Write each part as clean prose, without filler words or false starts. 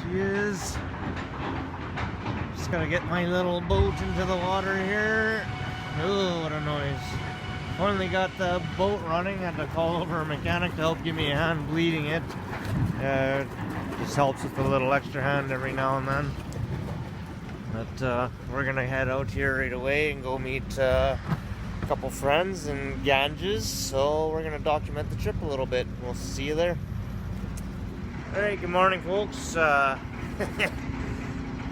she is. Just gotta get my little boat into the water here. Oh, what a noise. Finally got the boat running. Had to call over a mechanic to help give me a hand bleeding it. Just helps with a little extra hand every now and then. But we're gonna head out here right away and go meet a couple friends in Ganges. So we're gonna document the trip a little bit. We'll see you there. Alright, good morning folks. Here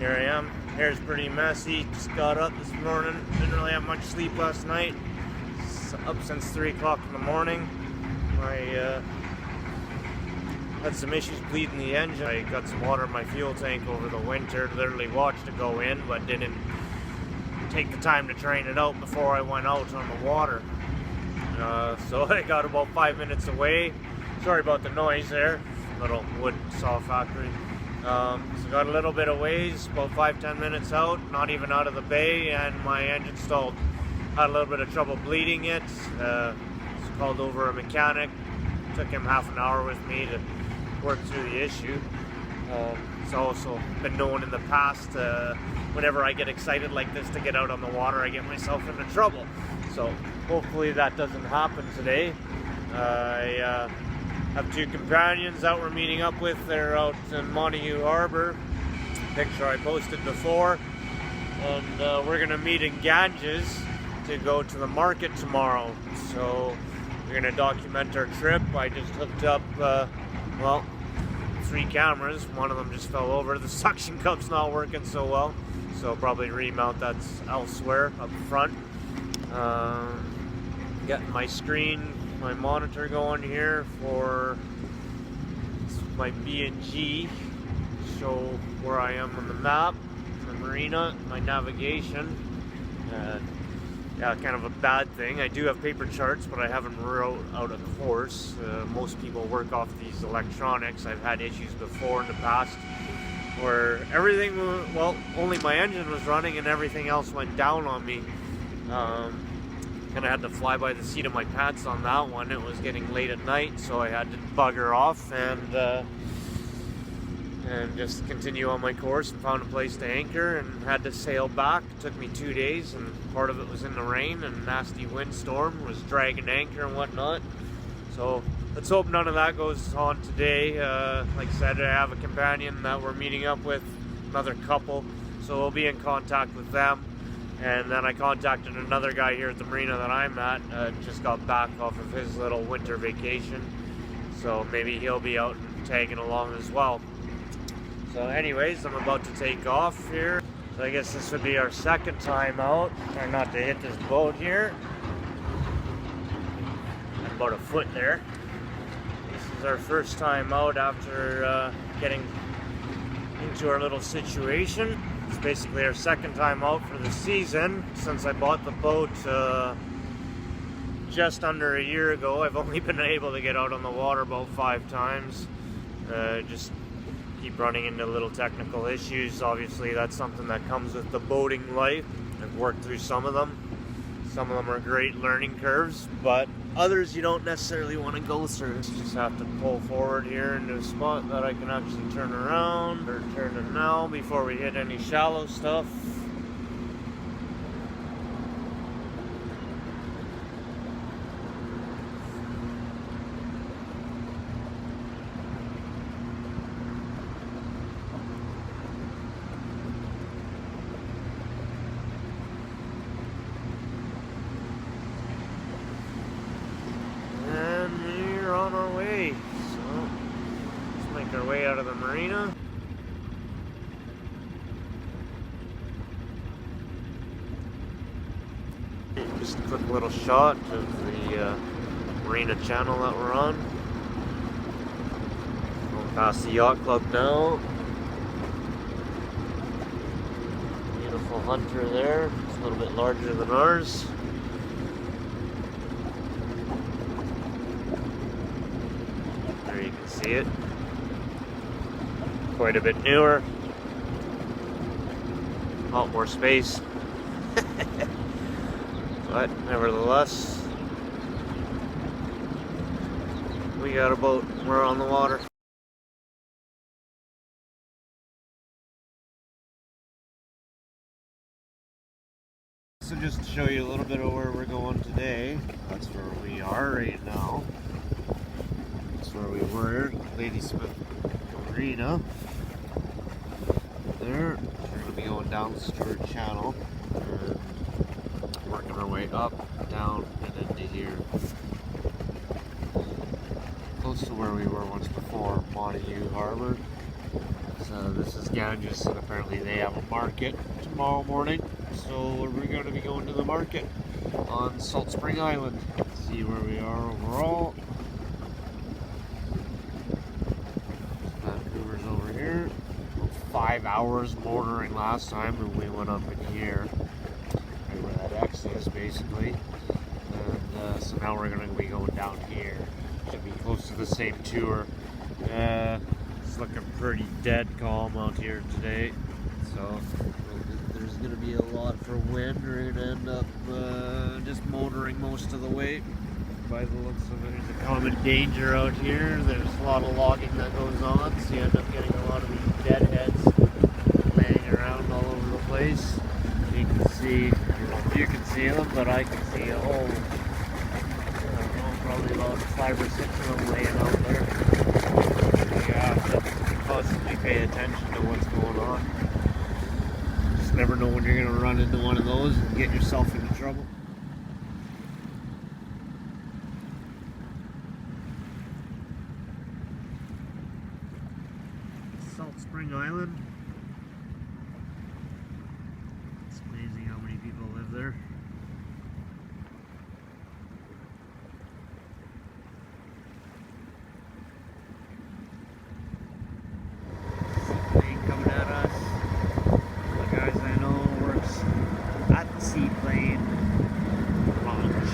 I am. Hair's pretty messy. Just got up this morning. Didn't really have much sleep last night. Up since 3 o'clock in the morning. I had some issues bleeding the engine. I got some water in my fuel tank over the winter. Literally watched it go in, but didn't take the time to drain it out before I went out on the water. So I got about 5 minutes away. Sorry about the noise there. Little wood saw factory. So got a little bit of ways, about 5-10 minutes out, not even out of the bay, and my engine stalled. Had a little bit of trouble bleeding it. Called over a mechanic. Took him half an hour with me to work through the issue. It's also been known in the past, whenever I get excited like this to get out on the water, I get myself into trouble. So hopefully that doesn't happen today. I have 2 companions that we're meeting up with. They're out in Montague Harbor. Picture I posted before. And we're gonna meet in Ganges to go to the market tomorrow. So we're gonna document our trip. I just hooked up, well, 3 cameras. One of them just fell over. The suction cup's not working so well, so I'll probably remount that elsewhere up front. Getting my screen, my monitor going here for my B&G, show where I am on the map, the marina, my navigation. Yeah, kind of a bad thing. I do have paper charts, but I haven't wrote out a course. Most people work off these electronics. I've had issues before in the past where everything, well, only my engine was running and everything else went down on me. Kind of had to fly by the seat of my pants on that one. It was getting late at night, so I had to bugger off and just continue on my course, and found a place to anchor and had to sail back. It took me 2 days, and part of it was in the rain and nasty windstorm, was dragging anchor and whatnot. So let's hope none of that goes on today. Like I said, I have a companion that we're meeting up with, another couple, so we'll be in contact with them. And then I contacted another guy here at the marina that I'm at, just got back off of his little winter vacation, so maybe he'll be out and tagging along as well. So anyways, I'm about to take off here. So I guess this would be our 2nd time out. Try not to hit this boat here. About a foot there. This is our 1st time out after getting into our little situation. It's basically our 2nd time out for the season. Since I bought the boat just under a year ago, I've only been able to get out on the water about 5 times. Just keep running into little technical issues. Obviously that's something that comes with the boating life. I've worked through some of them. Some of them are great learning curves, but others you don't necessarily want to go through. You just have to pull forward here into a spot that I can actually turn around, or turn it now before we hit any shallow stuff. On our way, so let's make our way out of the marina. Just a quick little shot of the marina channel that we're on. Going past the yacht club now. Beautiful Hunter there, it's a little bit larger than ours. You can see it. Quite a bit newer. A lot more space. But nevertheless, we got a boat. We're on the water. so just to show you a little bit of where we're going today, that's where we are right now. That's where we were, Ladysmith Arena. There, we're going to be going down the Stewart Channel and working our way up, down, and into here. Close to where we were once before, Montague Harbor. So this is Ganges, and apparently they have a market tomorrow morning. So we're going to be going to the market on Salt Spring Island. See where we are overall. Vancouver's over here. 5 hours motoring last time, and we went up in here, right where that X is, basically. And so now we're going to be going down here. Should be close to the same tour. It's looking pretty dead calm out here today, so there's going to be a lot for wind. We're going to end up just motoring most of the way. By the looks of it, there's a common danger out here. There's a lot of logging that goes on, so you end up getting a lot of these deadheads laying around all over the place. You can see, I don't know if you can see them, but I can see a whole, I don't know, probably about 5 or 6 of them laying out there. You have to constantly pay attention to what's going on. Just never know when you're going to run into one of those and get yourself into trouble. Salt Spring Island. It's amazing how many people live there. Seaplane coming at us. The guys I know works at the seaplane launch.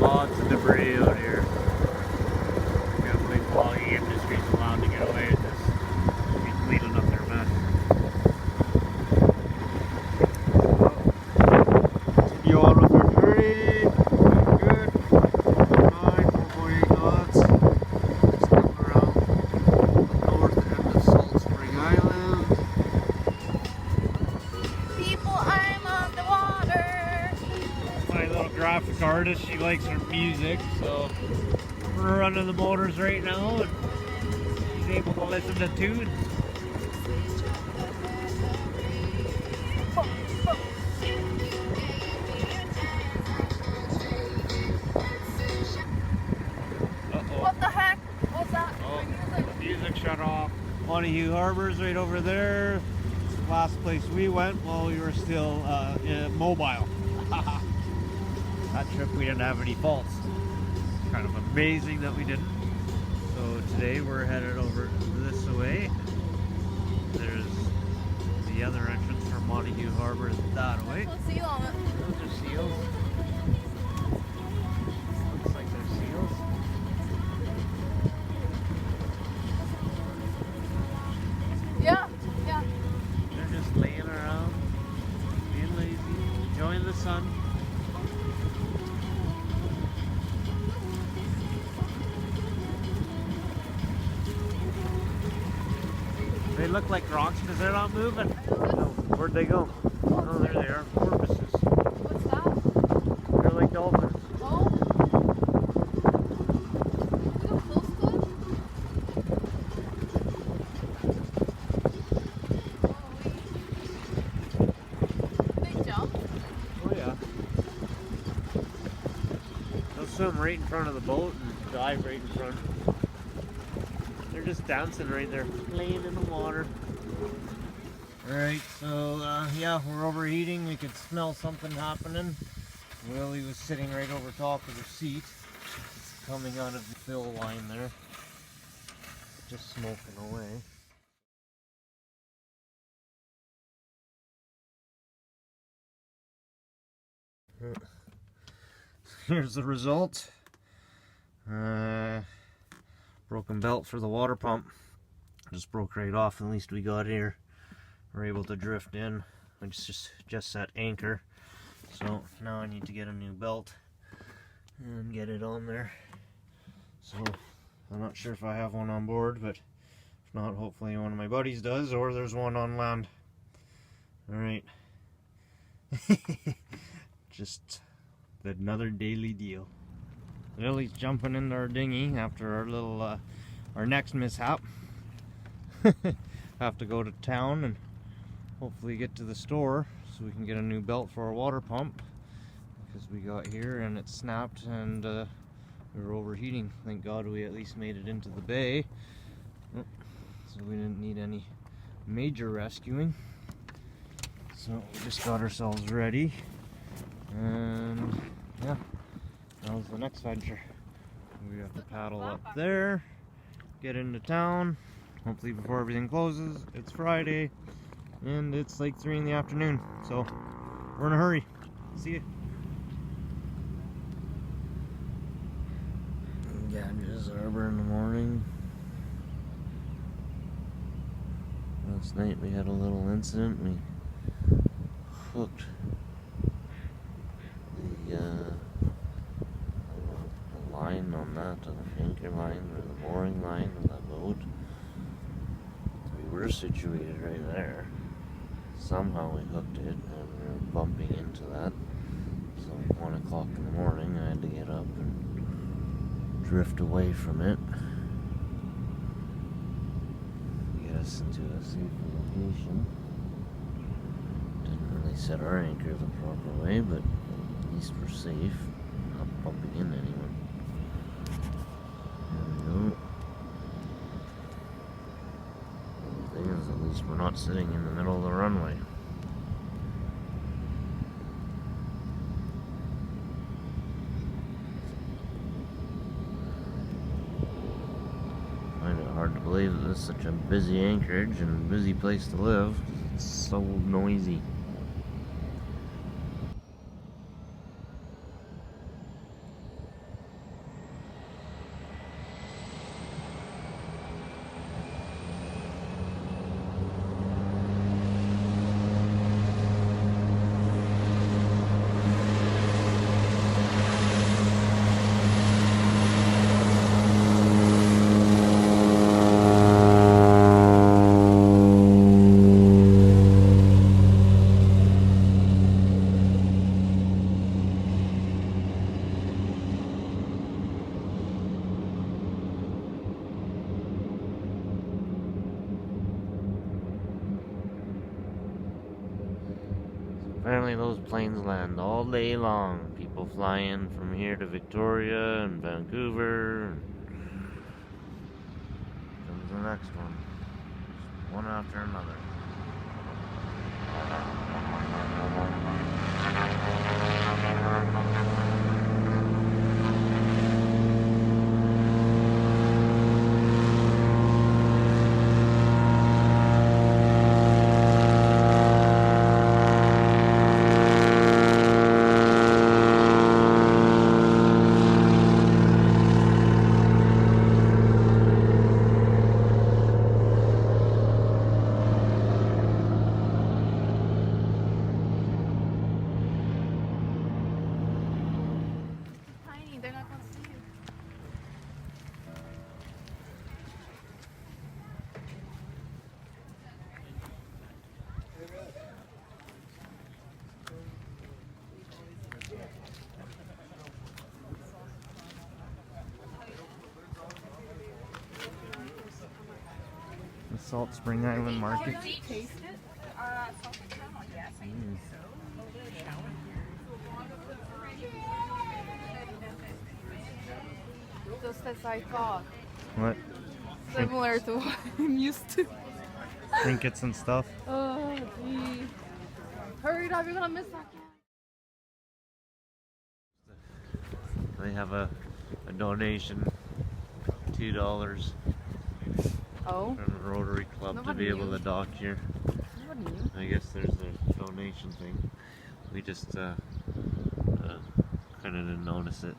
Lots of debris out here. Can't believe the logging industry's allowed to get away with this. Be cleaning up their mess. Continue on with our journey. Good. 4.8 knots. Just coming around the north end of Salt Spring Island. People, I'm on the water. My little graphic artist, she likes her music, so we're running the motors right now and she's able to listen to tunes. What the heck was that? Oh, the music shut off. Montague Harbor's right over there. It's the last place we went while we were still mobile. That trip we didn't have any faults. Kind of amazing that we didn't. So today we're headed over this way. There's the other entrance for Montague Harbor that way. What's seal on it? Those are seals. Looks like they're seals. Yeah. They're just laying around, being lazy, enjoying the sun. They look like rocks because they're not moving. Oh, where'd they go? Oh, there they are. Porpoises. What's that? They're like dolphins. Oh. We go close to it? They jump? Oh yeah. They'll swim right in front of the boat and dive right in front. They're just dancing right there, laying in the water. Alright, so yeah, we're overheating. We could smell something happening. Willie was sitting right over top of the seat. It's coming out of the fill line there. Just smoking away. Here's the result. Broken belt for the water pump. Just broke right off. At least we got here. We're able to drift in. I just set anchor. So now I need to get a new belt and get it on there. So I'm not sure if I have one on board, but if not, hopefully one of my buddies does, or there's one on land. Alright. Just another daily deal. Lily's jumping into our dinghy after our little, our next mishap. Have to go to town and hopefully get to the store so we can get a new belt for our water pump, because we got here and it snapped and we were overheating. Thank God we at least made it into the bay, so we didn't need any major rescuing. So we just got ourselves ready, and yeah, that was the next venture. We have to paddle up there, get into town, hopefully before everything closes. It's Friday, and it's like 3 in the afternoon, so we're in a hurry. See ya. Ganges Harbor in the morning. Last night we had a little incident. We hooked the line on that, the anchor line or the mooring line of that boat. We were situated right there. Somehow we hooked it and we were bumping into that. So 1 o'clock in the morning I had to get up and drift away from it. Get us into a safer location. Didn't really set our anchor the proper way, but at least we're safe. Not bumping into anyone. There we go. The thing is, at least we're not sitting in the middle of the runway. I find it hard to believe that this is such a busy anchorage and a busy place to live. It's so noisy. Apparently those planes land all day long. People fly in from here to Victoria and Vancouver. And comes the next one. Just one after another. They're not gonna see you. The Salt Spring Island Market. Taste it? Salted caramel, yes, I think so. Just as I thought. What? Similar to what I'm used to. Trinkets and stuff. Oh, gee. Hurry up, you're gonna miss that. They have a donation, $2 Oh? from the Rotary Club to Nobody be able knew. to dock here. Nobody knew. I guess there's a donation thing. We just kind of didn't notice it.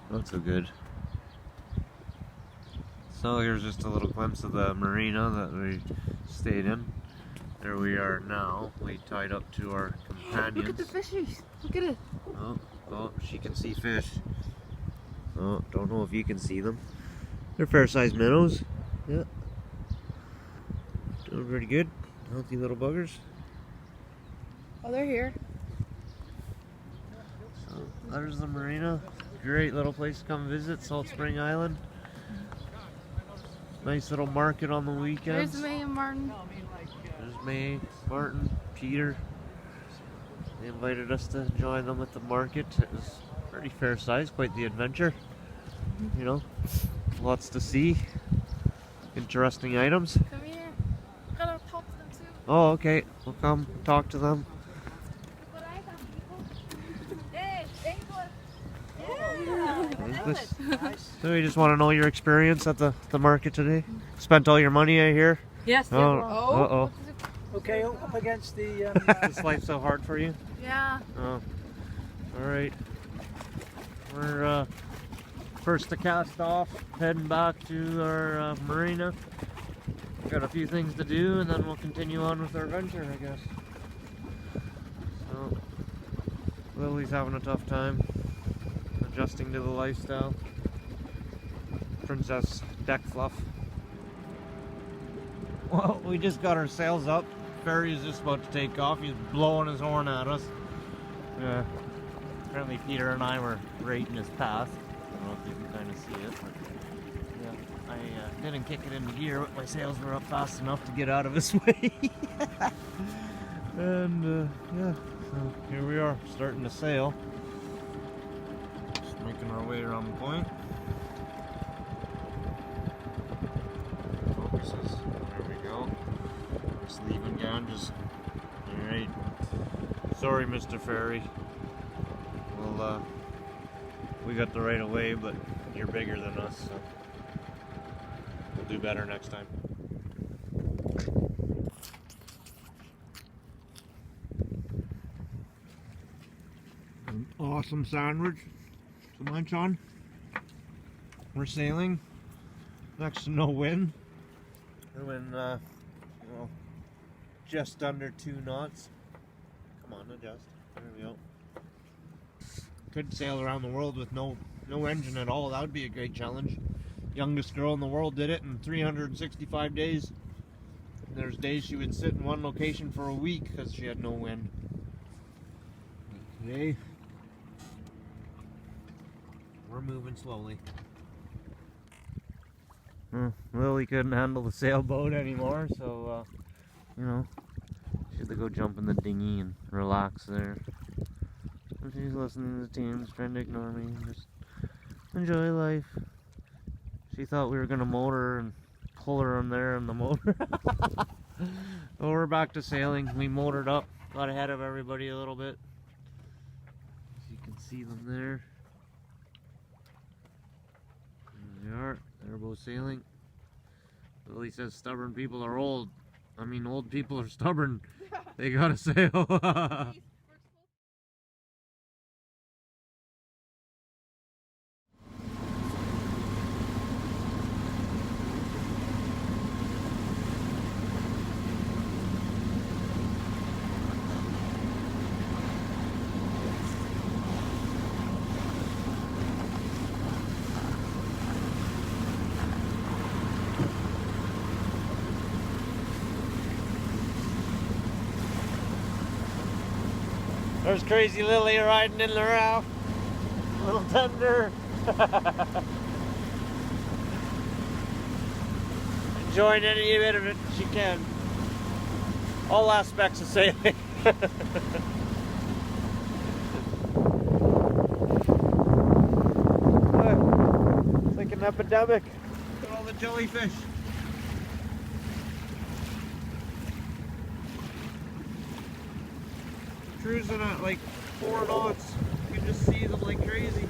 Not so good. So here's just a little glimpse of the marina that we stayed in. There we are now. We tied up to our companions. Look at the fishies. Look at it. Oh, she can see fish. Oh, don't know if you can see them. They're fair-sized minnows. Yeah. Doing pretty good. Healthy little buggers. Oh, they're here. So there's the marina. Great little place to come visit, Salt Spring Island. Nice little market on the weekends. There's May and Martin. There's May, Martin, Peter. They invited us to join them at the market. It was pretty fair size, quite the adventure. You know, lots to see. Interesting items. Come here. Gotta talk to them too. Oh, okay. We'll come talk to them. Look what I got, people. Hey, English. Yeah. So you just want to know your experience at the market today? Spent all your money, I hear? Yes. Oh, Oh. uh-oh. Okay, up against the... This life's so hard for you? Yeah. Oh. Alright. We're first to cast off, heading back to our marina. Got a few things to do and then we'll continue on with our adventure, I guess. So, Lily's having a tough time adjusting to the lifestyle. Princess Deck Fluff. Well, we just got our sails up. Ferry's just about to take off. He's blowing his horn at us. Apparently Peter and I were right in his path. I don't know if you can kind of see it, but yeah, I didn't kick it into gear, but my sails were up fast enough to get out of his way. And yeah, so here we are, starting to sail. Just making our way around the point. Focuses. There we go. Just leaving down, just alright. Sorry, Mr. Ferry. Well, we got the right of way, but you're bigger than us, so we'll do better next time. An awesome sandwich to munch on. We're sailing next to no wind. We're in, well, just under 2 knots. Come on, adjust. There we go. Could sail around the world with no engine at all. That would be a great challenge. Youngest girl in the world did it in 365 days. There's days she would sit in one location for a week because she had no wind. Today, we're moving slowly. Lily couldn't handle the sailboat anymore, so you know, she had to go jump in the dinghy and relax there. And she's listening to Teams, trying to ignore me and just enjoy life. She thought we were gonna motor her and pull her in there in the motor. Well, we're back to sailing. We motored up, got ahead of everybody a little bit. As you can see them there. There they are. They're both sailing. Lily says stubborn people are old. I mean, old people are stubborn. They gotta sail. There's Crazy Lily riding in the raft. Little tender. Enjoying any bit of it she can. All aspects of sailing. It's like an epidemic. Look at all the jellyfish. Cruising at like 4 knots. You can just see them like crazy.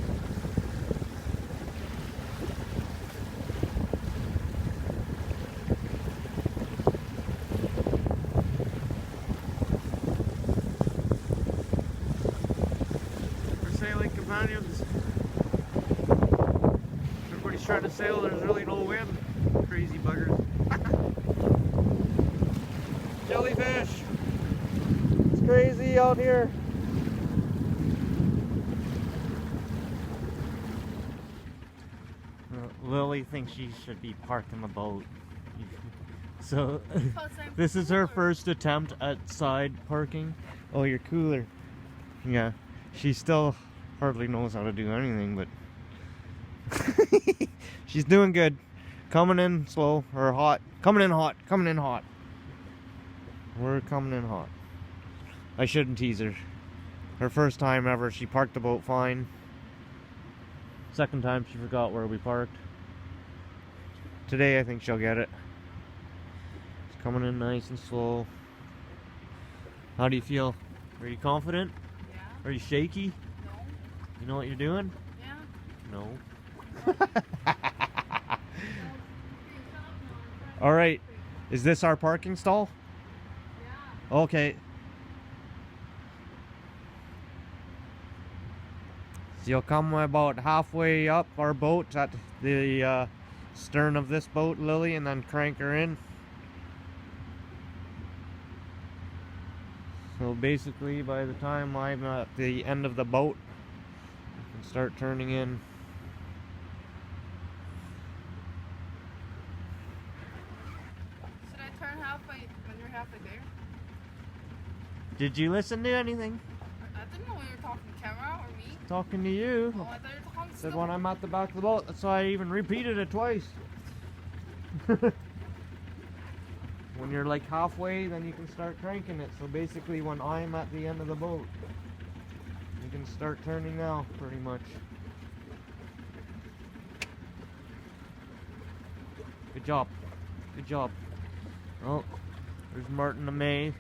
We're sailing companions. Everybody's trying to sail, there's really no wind. Crazy buggers. Jellyfish! It's crazy out here. Lily thinks she should be parked in the boat. So, Plus, I'm this is her cooler. first attempt at side parking. Oh, your cooler. Yeah, she still hardly knows how to do anything, but she's doing good. Coming in slow, or hot. Coming in hot, coming in hot. We're coming in hot. I shouldn't tease her. Her first time ever, she parked the boat fine. Second time, she forgot where we parked. Today, I think she'll get it. It's coming in nice and slow. How do you feel? Are you confident? Yeah. Are you shaky? No. You know what you're doing? Yeah. No. All right. Is this our parking stall? Yeah. Okay. So you'll come about halfway up our boat at the stern of this boat, Lily, and then crank her in. So basically, by the time I'm at the end of the boat, you can start turning in. Should I turn halfway when you're halfway there? Did you listen to anything? I didn't know we were talking camera or me. Talking to you. Oh, I thought you were talking Said still. when I'm at the back of the boat. That's why I even repeated it twice. When you're like halfway, then you can start cranking it. So basically when I'm at the end of the boat, you can start turning now, pretty much. Good job. Good job. Oh, there's Martin and May.